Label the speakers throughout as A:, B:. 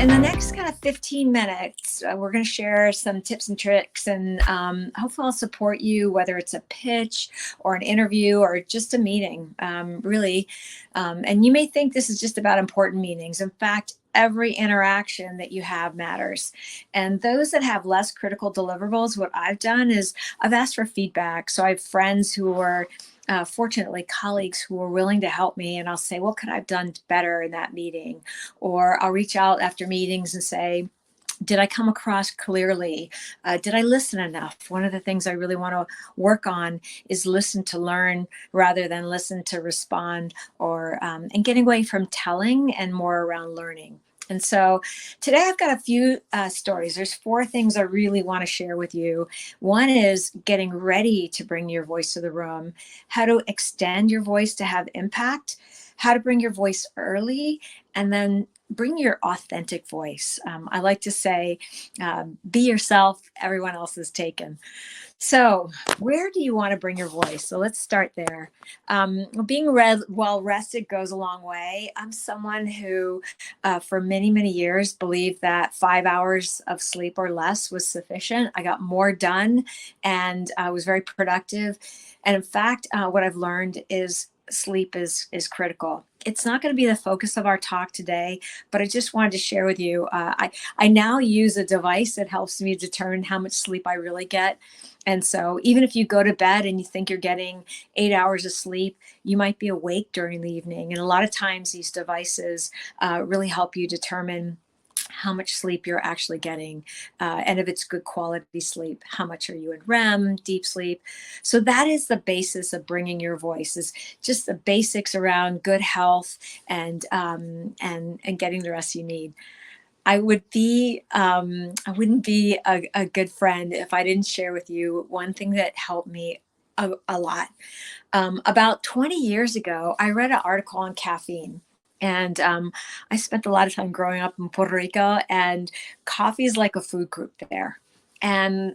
A: in the next kind of 15 minutes, we're going to share some tips and tricks, and hopefully I'll support you, whether it's a pitch or an interview or just a meeting, really. And you may think this is just about important meetings. In fact, every interaction that you have matters. And those that have less critical deliverables, what I've done is I've asked for feedback. So I have friends who are fortunately colleagues who are willing to help me, and I'll say, what could I have done better in that meeting? Or I'll reach out after meetings and say, did I come across clearly? Did I listen enough? One of the things I really want to work on is listen to learn rather than listen to respond, or and getting away from telling and more around learning. And so today I've got a few stories. There's 4 things I really want to share with you. One is getting ready to bring your voice to the room, how to extend your voice to have impact, how to bring your voice early, and then bring your authentic voice. I like to say, be yourself, everyone else is taken. So where do you want to bring your voice? So let's start there. Being well rested goes a long way. I'm someone who, for many, many years, believed that 5 hours of sleep or less was sufficient. I got more done, and I was very productive. And in fact, what I've learned is sleep is critical. It's not going to be the focus of our talk today, but I just wanted to share with you. I now use a device that helps me determine how much sleep I really get. And so even if you go to bed and you think you're getting 8 hours of sleep, you might be awake during the evening. And a lot of times these devices really help you determine how much sleep you're actually getting, and if it's good quality sleep, how much are you in REM, deep sleep. So that is the basis of bringing your voice, is just the basics around good health and getting the rest you need. I wouldn't be a good friend if I didn't share with you one thing that helped me a lot. About 20 years ago, I read an article on caffeine. And I spent a lot of time growing up in Puerto Rico, and coffee is like a food group there. And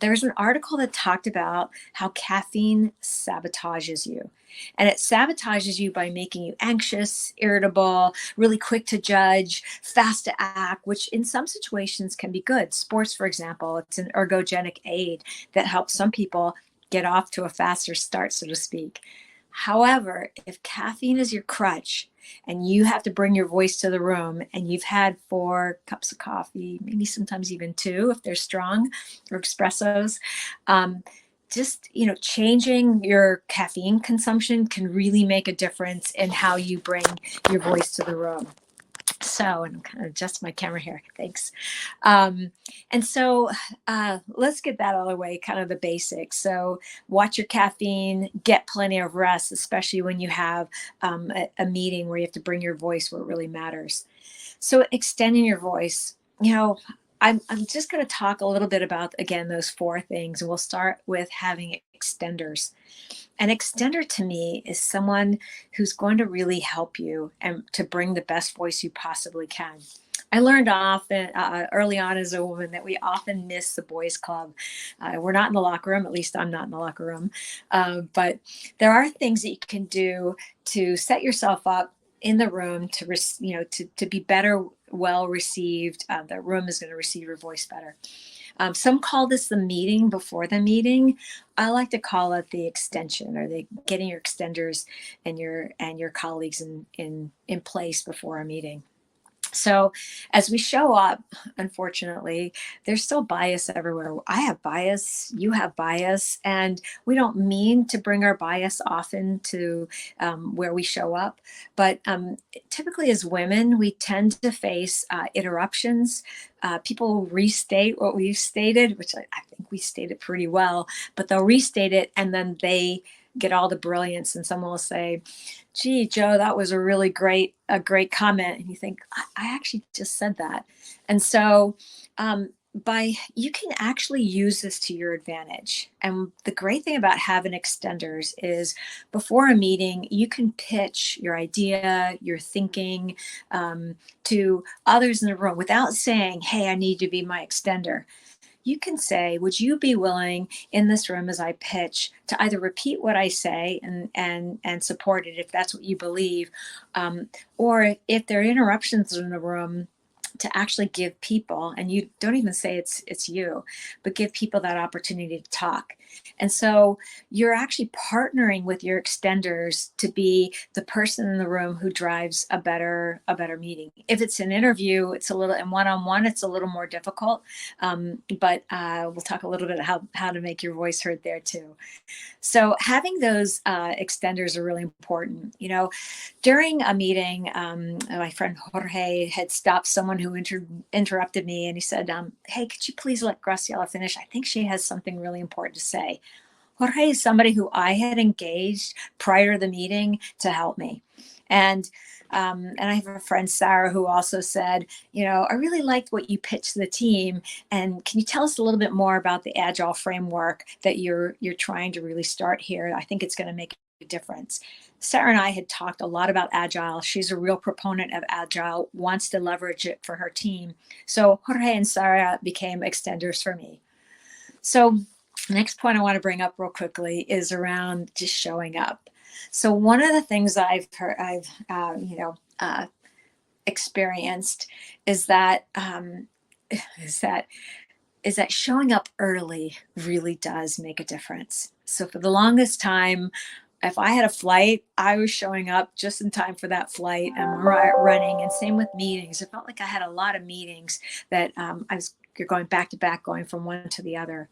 A: there's an article that talked about how caffeine sabotages you. And it sabotages you by making you anxious, irritable, really quick to judge, fast to act, which in some situations can be good. Sports, for example, it's an ergogenic aid that helps some people get off to a faster start, so to speak. However, if caffeine is your crutch and you have to bring your voice to the room, and you've had 4 cups of coffee, maybe sometimes even 2 if they're strong, or espressos, just changing your caffeine consumption can really make a difference in how you bring your voice to the room. So, and I'm kind of adjust my camera here. Thanks. And so let's get that out of the way, kind of the basics. So watch your caffeine, get plenty of rest, especially when you have a meeting where you have to bring your voice where it really matters. So extending your voice, I'm just going to talk a little bit about, again, those 4 things. And we'll start with having extenders. An extender to me is someone who's going to really help you and to bring the best voice you possibly can. I learned often early on as a woman that we often miss the boys' club. We're not in the locker room, at least I'm not in the locker room. But there are things that you can do to set yourself up in the room to be better, well received. The room is going to receive your voice better. Some call this the meeting before the meeting. I like to call it the extension, or the getting your extenders and your colleagues in place before a meeting. So as we show up, unfortunately, there's still bias everywhere. I have bias, you have bias, and we don't mean to bring our bias often to where we show up. But typically as women, we tend to face interruptions. People restate what we've stated, which I think we stated pretty well, but they'll restate it and then they get all the brilliance, and someone will say, gee, Joe, that was a great comment. And you think, I actually just said that. And so you can actually use this to your advantage. And the great thing about having extenders is before a meeting, you can pitch your idea, your thinking to others in the room without saying, hey, I need you to be my extender. You can say, would you be willing in this room as I pitch to either repeat what I say and support it if that's what you believe, or if there are interruptions in the room, to actually give people, and you don't even say it's you, but give people that opportunity to talk. And so you're actually partnering with your extenders to be the person in the room who drives a better meeting. If it's an interview, it's a little, and one-on-one, it's a little more difficult. But we'll talk a little bit how to make your voice heard there too. So having those extenders are really important. During a meeting, my friend Jorge had stopped someone who interrupted me, and he said, "Hey, could you please let Graciela finish? I think she has something really important to say." Jorge is somebody who I had engaged prior to the meeting to help me. And I have a friend, Sarah, who also said, "I really liked what you pitched to the team. And can you tell us a little bit more about the Agile framework that you're trying to really start here? I think it's going to make a difference." Sarah and I had talked a lot about Agile. She's a real proponent of Agile, wants to leverage it for her team. So Jorge and Sarah became extenders for me. So the next point I want to bring up real quickly is around just showing up. So one of the things I've experienced is that showing up early really does make a difference. So for the longest time, if I had a flight, I was showing up just in time for that flight and running. And same with meetings. It felt like I had a lot of meetings that you're going back to back, going from one to the other.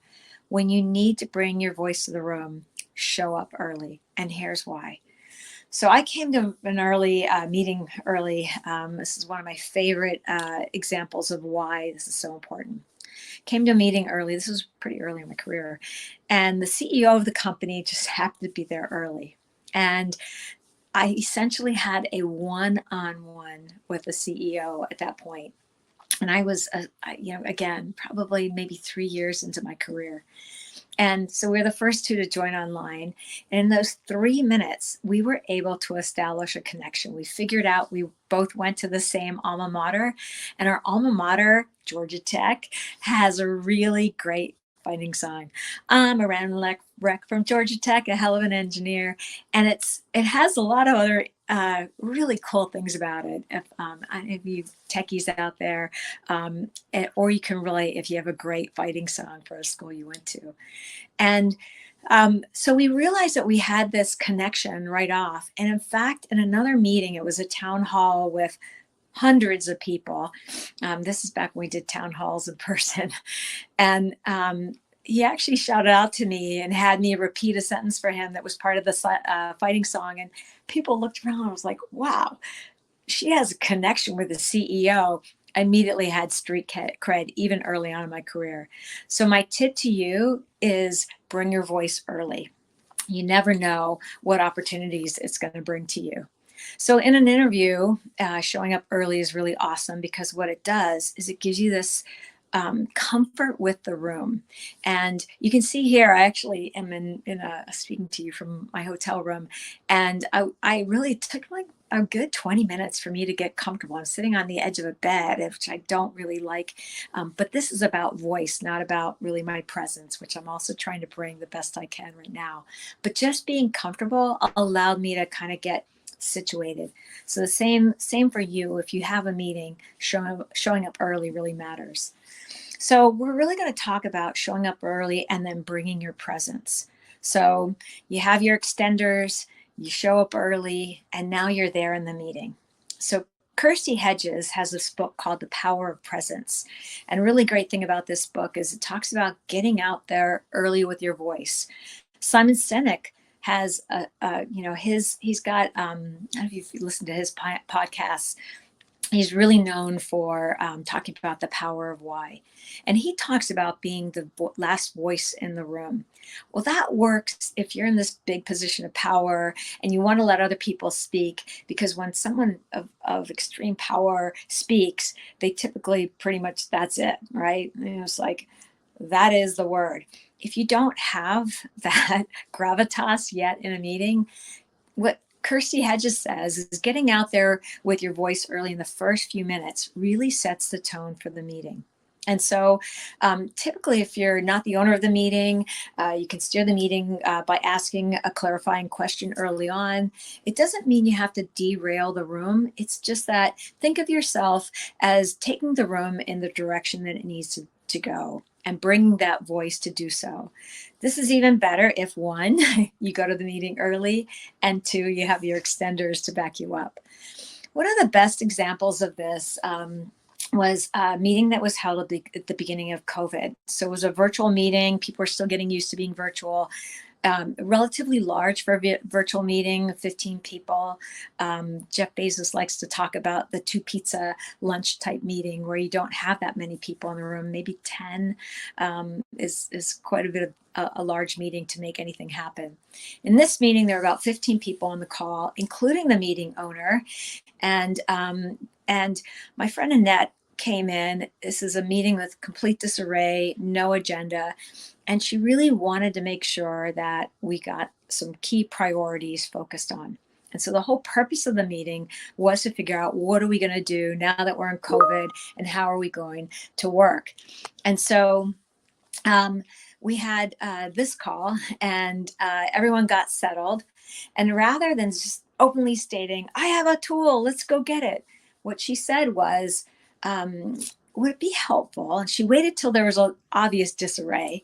A: When you need to bring your voice to the room, show up early. And here's why. So I came to an early meeting early. This is one of my favorite examples of why this is so important. Came to a meeting early. This was pretty early in my career. And the CEO of the company just happened to be there early. And I essentially had a one-on-one with the CEO at that point. And I was, again, probably maybe 3 years into my career. And so we're the first two to join online. And in those 3 minutes, we were able to establish a connection. We figured out we both went to the same alma mater, and our alma mater, Georgia Tech, has a really great fighting song. I'm a random wreck from Georgia Tech, a hell of an engineer. And it has a lot of other really cool things about it. If you techies out there, or you can relate if you have a great fighting song for a school you went to. And so we realized that we had this connection right off. And in fact, in another meeting, it was a town hall with hundreds of people. This is back when we did town halls in person. And he actually shouted out to me and had me repeat a sentence for him that was part of the fighting song. And people looked around and I was like, wow, she has a connection with the CEO. I immediately had street cred even early on in my career. So my tip to you is bring your voice early. You never know what opportunities it's going to bring to you. So in an interview, showing up early is really awesome because what it does is it gives you this comfort with the room. And you can see here, I actually am speaking to you from my hotel room. And I really took like a good 20 minutes for me to get comfortable. I'm sitting on the edge of a bed, which I don't really like. But this is about voice, not about really my presence, which I'm also trying to bring the best I can right now. But just being comfortable allowed me to kind of get situated. So the same for you. If you have a meeting, showing up early really matters. So we're really going to talk about showing up early and then bringing your presence. So you have your extenders, you show up early, and now you're there in the meeting. So Kirsty Hedges has this book called The Power of Presence. And a really great thing about this book is it talks about getting out there early with your voice. Simon Sinek has he's got I don't know if you've listened to his podcasts. He's really known for talking about the power of why. And he talks about being the last voice in the room. Well, that works if you're in this big position of power and you want to let other people speak, because when someone of extreme power speaks, they typically pretty much, that's it, right? It's like, that is the word. If you don't have that gravitas yet in a meeting, what Kirsty Hedges says is getting out there with your voice early in the first few minutes really sets the tone for the meeting. And so typically, if you're not the owner of the meeting, you can steer the meeting by asking a clarifying question early on. It doesn't mean you have to derail the room. It's just that think of yourself as taking the room in the direction that it needs to go and bringing that voice to do so. This is even better if one, you go to the meeting early, and two, you have your extenders to back you up. One of the best examples of this was a meeting that was held at the beginning of COVID. So it was a virtual meeting. People were still getting used to being virtual. Relatively large for a virtual meeting, 15 people. Jeff Bezos likes to talk about the 2 pizza lunch type meeting where you don't have that many people in the room. Maybe 10 is quite a bit of a large meeting to make anything happen. In this meeting, there were about 15 people on the call, including the meeting owner. And my friend Annette came in. This is a meeting with complete disarray, no agenda. And she really wanted to make sure that we got some key priorities focused on. And so the whole purpose of the meeting was to figure out what are we going to do now that we're in COVID and how are we going to work. And so we had this call and everyone got settled. And rather than just openly stating, I have a tool, let's go get it, what she said was, would it be helpful? And she waited till there was an obvious disarray.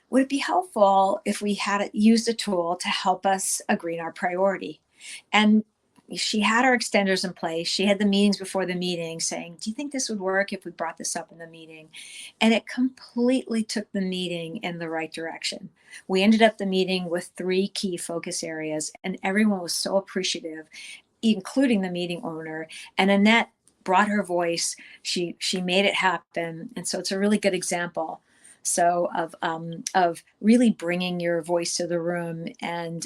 A: Would it be helpful if we had used a tool to help us agree on our priority? And she had our extenders in place. She had the meetings before the meeting saying, do you think this would work if we brought this up in the meeting? And it completely took the meeting in the right direction. We ended up the meeting with 3 key focus areas, and everyone was so appreciative, including the meeting owner. And Annette brought her voice. She made it happen. And so it's a really good example. So of really bringing your voice to the room and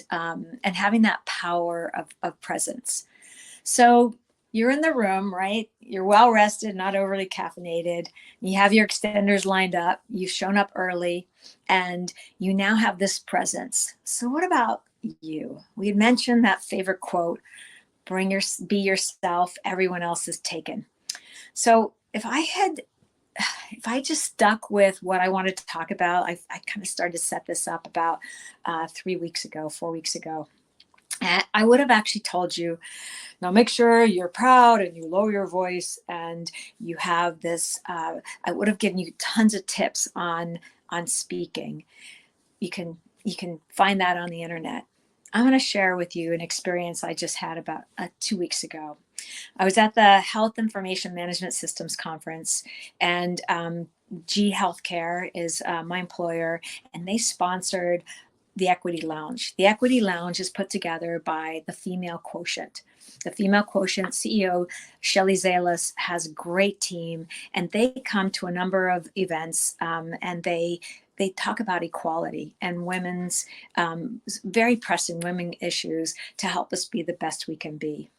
A: having that power of presence. So you're in the room, right? You're well rested, not overly caffeinated. You have your extenders lined up. You've shown up early, and you now have this presence. So what about you? We had mentioned that favorite quote: "Be yourself. Everyone else is taken." So if I just stuck with what I wanted to talk about, I kind of started to set this up about 4 weeks ago. And I would have actually told you, now make sure you're proud and you lower your voice and you have this, I would have given you tons of tips on speaking. You can find that on the internet. I'm going to share with you an experience I just had about 2 weeks ago. I was at the Health Information Management Systems Conference, and HealthCare is my employer, and they sponsored the Equity Lounge. The Equity Lounge is put together by the Female Quotient. The Female Quotient CEO, Shelly Zalis, has a great team, and they come to a number of events, and they talk about equality and women's very pressing women issues to help us be the best we can be.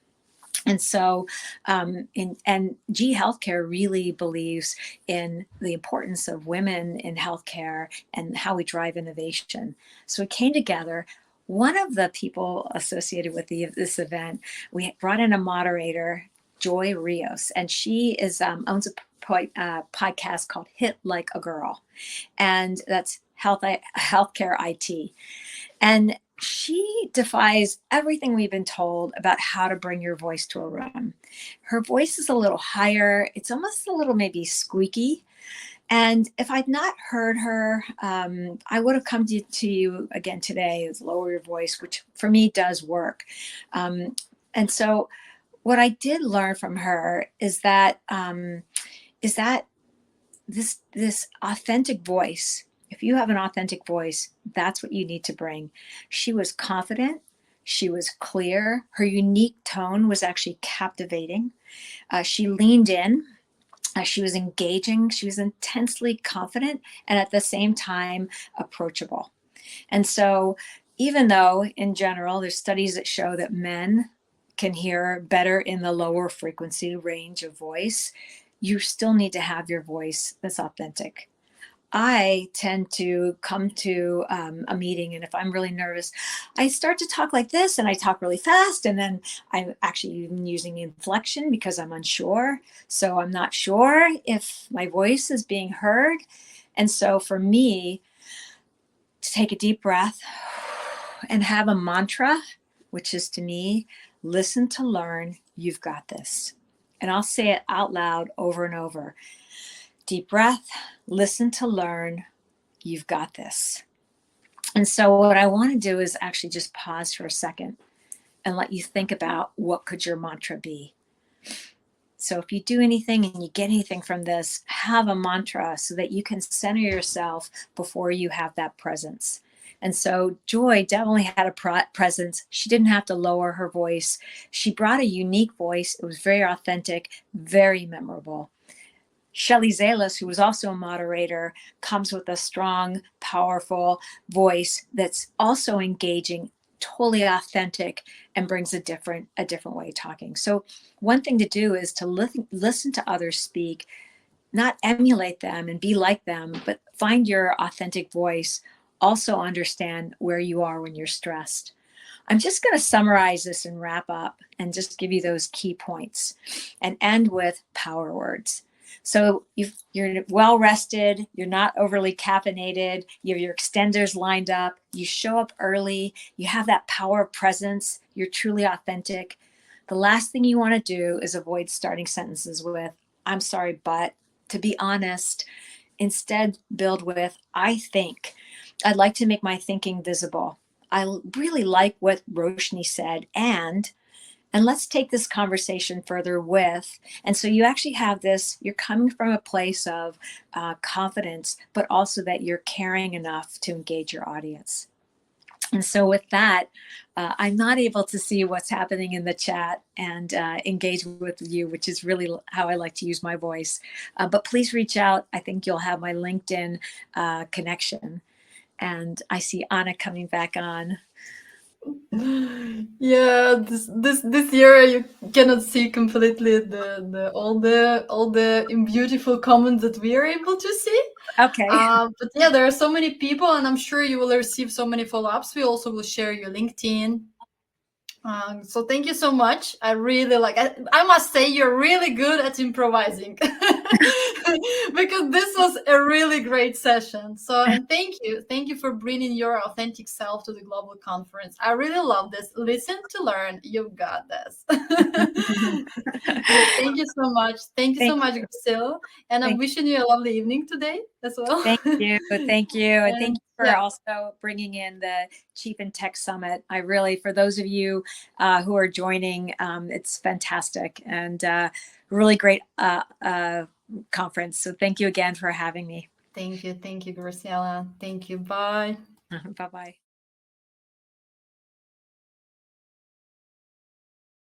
A: And so, G Healthcare really believes in the importance of women in healthcare and how we drive innovation. So we came together. One of the people associated with this event, we brought in a moderator, Joy Rios, and she owns a podcast called Hit Like a Girl, and that's healthcare IT. And she defies everything we've been told about how to bring your voice to a room. Her voice is a little higher. It's almost a little maybe squeaky. And if I'd not heard her, I would have come to you again today is lower your voice, which for me does work. And so what I did learn from her is that this authentic voice, if you have an authentic voice, that's what you need to bring. She was confident. She was clear. Her unique tone was actually captivating. She leaned in. She was engaging. She was intensely confident and at the same time approachable. And so even though in general, there's studies that show that men can hear better in the lower frequency range of voice, you still need to have your voice that's authentic. I tend to come to a meeting, and if I'm really nervous, I start to talk like this, and I talk really fast, and then I'm actually even using inflection because I'm unsure. So I'm not sure if my voice is being heard. And so for me, to take a deep breath and have a mantra, which is to me, listen to learn, you've got this. And I'll say it out loud over and over. Deep breath, listen to learn, you've got this. And so what I want to do is actually just pause for a second and let you think about what could your mantra be. So if you do anything and you get anything from this, have a mantra so that you can center yourself before you have that presence. And so Joy definitely had a presence. She didn't have to lower her voice. She brought a unique voice. It was very authentic, very memorable. Shelley Zalis, who was also a moderator, comes with a strong, powerful voice that's also engaging, totally authentic, and brings a different way of talking. So one thing to do is to listen to others speak, not emulate them and be like them, but find your authentic voice. Also understand where you are when you're stressed. I'm just going to summarize this and wrap up and just give you those key points and end with power words. So you're well rested, you're not overly caffeinated, you have your extenders lined up, you show up early, you have that power of presence, you're truly authentic. The last thing you want to do is avoid starting sentences with, I'm sorry, but to be honest, instead build with, I think. I'd like to make my thinking visible. I really like what Roshni said, and let's take this conversation further with. And so you actually have this, you're coming from a place of confidence, but also that you're caring enough to engage your audience. And so with that, I'm not able to see what's happening in the chat and engage with you, which is really how I like to use my voice. But please reach out. I think you'll have my LinkedIn connection. And I see Anna coming back on.
B: Yeah, this year you cannot see completely the all the beautiful comments that we are able to see.
A: Okay.
B: But yeah, there are so many people, and I'm sure you will receive so many follow-ups. We also will share your LinkedIn. So thank you so much. I really I must say you're really good at improvising because this was a really great session. So, and thank you for bringing your authentic self to the global conference. I really love this. Listen to learn. You've got this. Good. Thank you so much. Thank you so much, Graciela. And I'm wishing you a lovely evening today as well.
A: Thank you. Thank you. And thank you for
B: yeah.
A: also bringing in the Chief and Tech Summit. I really, for those of you who are joining, it's fantastic and really great conference. So thank you again for having me.
B: Thank you, Graciela. Thank you. Bye.
A: Bye-bye.